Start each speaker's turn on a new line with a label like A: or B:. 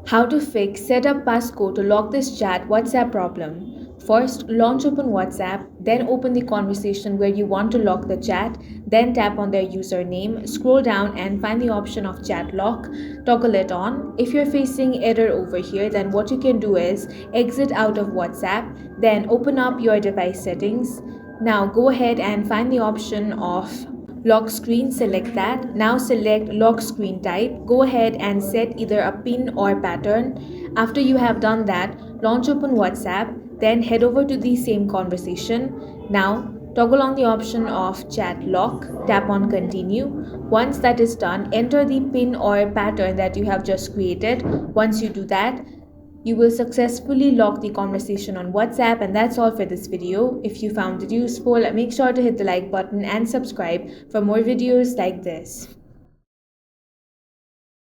A: How to fix setup passcode to lock this chat WhatsApp problem. First, launch open WhatsApp, then open the conversation where you want to lock the chat, then tap on their username, scroll down and find the option of chat lock, toggle it on. If you're facing error over here, then what you can do is exit out of WhatsApp, then open up your device settings. Now go ahead and find the option of lock screen, select that. Now select lock screen type. Go ahead and set either a pin or pattern. After you have done that, launch open WhatsApp, then head over to the same conversation. Now toggle on the option of chat lock, tap on continue. Once that is done, enter the pin or pattern that you have just created. Once you do that, you will successfully lock the conversation on WhatsApp. And that's all for this video. If you found it useful, make sure to hit the like button and subscribe for more videos like this.